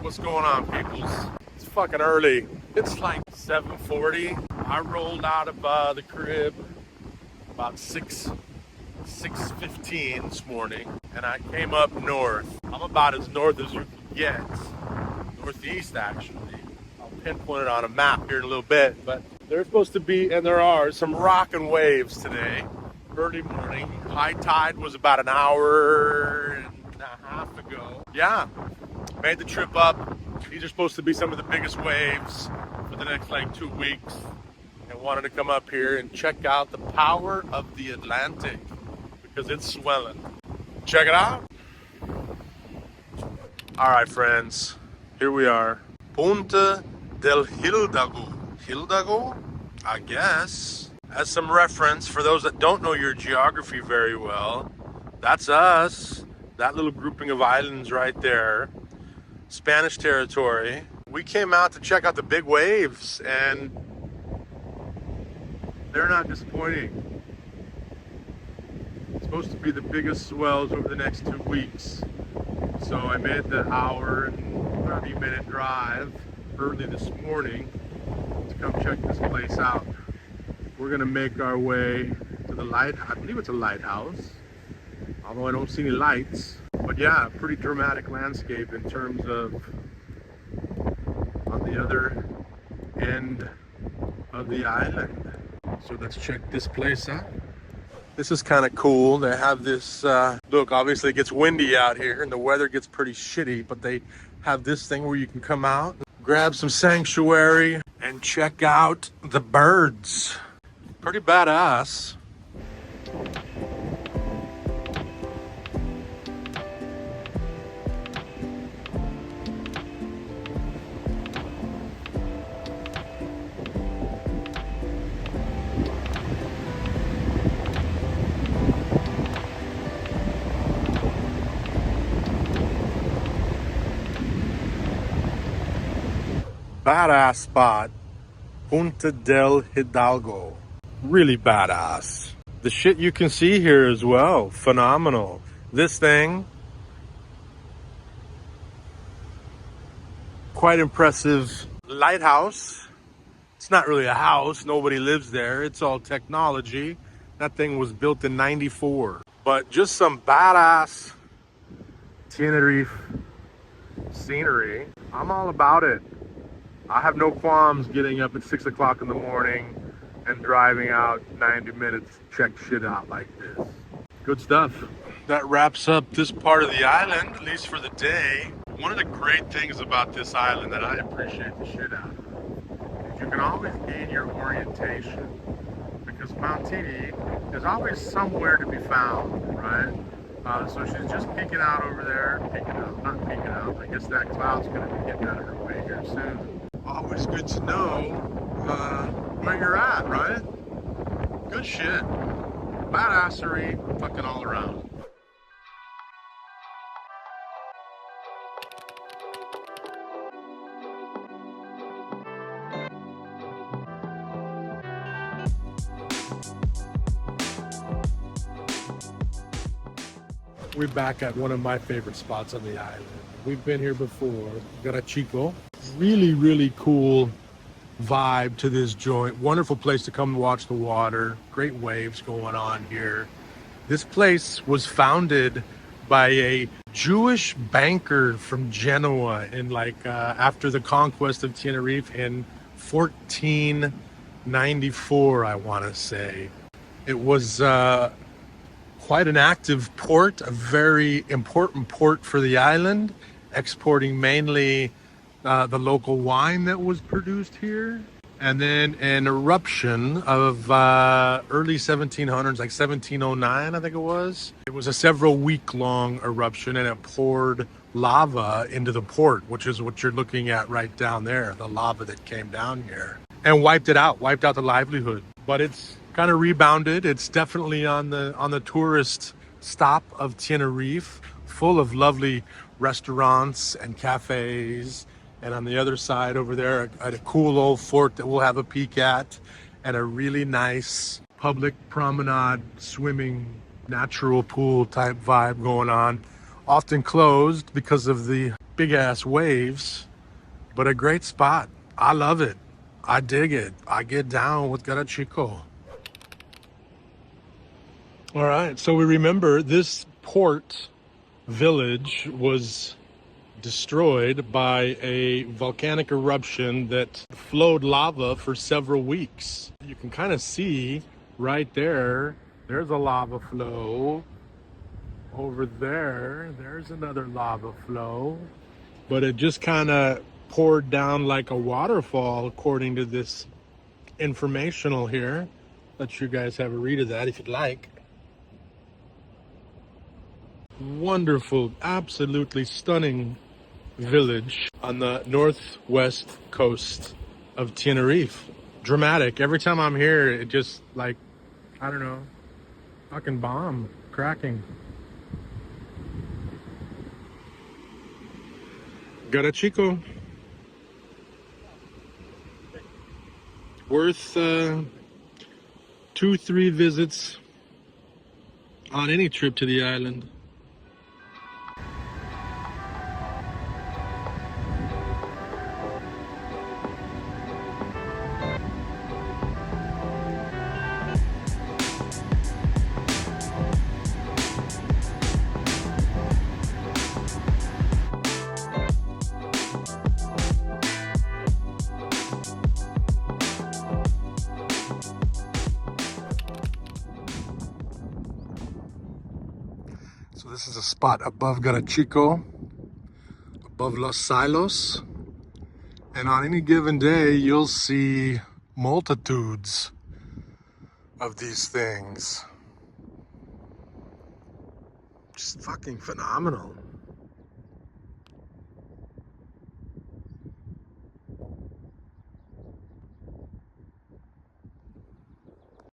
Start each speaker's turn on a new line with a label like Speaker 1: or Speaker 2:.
Speaker 1: What's going on, peoples? It's fucking early. It's like 7:40. I rolled out of the crib about 6:15 this morning, and I came up north. I'm about as north as you can get. Northeast, actually. I'll pinpoint it on a map here in a little bit, but there's supposed to be, and there are, some rocking waves today. Early morning. High tide was about an hour and a half ago. Yeah, made the trip up. These are supposed to be some of the biggest waves for the next like 2 weeks. And wanted to come up here and check out the power of the Atlantic because it's swelling. Check it out. All right, friends, here we are. Punta del Hidalgo. Hidalgo? I guess. As some reference, for those that don't know your geography very well, that's us. That little grouping of islands right there. Spanish territory. We came out to check out the big waves, and they're not disappointing. It's supposed to be the biggest swells over the next 2 weeks. So I made the hour and 30-minute drive early this morning to come check this place out. We're gonna make our way to the I believe it's a lighthouse, although I don't see any lights. But yeah, pretty dramatic landscape in terms of on the other end of the island. So let's check this place out. This is kind of cool. They have this, look, obviously it gets windy out here and the weather gets pretty shitty, but they have this thing where you can come out, grab some sanctuary, and check out the birds. Pretty badass. Badass spot. Punta del Hidalgo. Really badass. The shit you can see here as well, phenomenal. This thing, quite impressive lighthouse. It's not really a house, nobody lives there, it's all technology. That thing was built in '94. But just some badass Tenerife scenery. I'm all about it. I have no qualms getting up at 6 o'clock in the morning and driving out 90 minutes to check shit out like this. Good stuff. That wraps up this part of the island, at least for the day. One of the great things about this island that I appreciate the shit out of is you can always gain your orientation, because Mount Teide is always somewhere to be found, right? So she's just peeking out over there, not peeking out. I guess that cloud's gonna be getting out of her way here soon. Always good to know where you're at, right? Good shit. Badassery fucking all around. We're back at one of my favorite spots on the island. We've been here before, Garachico. Really, really cool vibe to this joint. Wonderful place to come and watch the water. Great waves going on here. This place was founded by a Jewish banker from Genoa in after the conquest of Tenerife in 1494, I want to say. It was quite an active port, a very important port for the island, exporting mainly the local wine that was produced here. And then an eruption of early 1700s, like 1709, I think it was. It was a several week long eruption, and it poured lava into the port, which is what you're looking at right down there, the lava that came down here, and wiped out the livelihood. But it's kind of rebounded. It's definitely on the tourist stop of Tenerife, full of lovely restaurants and cafes. And on the other side over there, a cool old fort that we'll have a peek at, and a really nice public promenade, swimming, natural pool type vibe going on. Often closed because of the big ass waves, but a great spot. I love it. I dig it. I get down with Garachico. All right, so we remember this port village was destroyed by a volcanic eruption that flowed lava for several weeks. You can kind of see right there, there's a lava flow. Over there, there's another lava flow. But it just kind of poured down like a waterfall, according to this informational here. Let you guys have a read of that if you'd like. Wonderful, absolutely stunning village on the northwest coast of Tenerife. Dramatic. Every time I'm here, it just like, I don't know, fucking bomb, cracking. Garachico. Worth 2-3 visits on any trip to the island. So this is a spot above Garachico, above Los Silos. And on any given day, you'll see multitudes of these things. Just fucking phenomenal.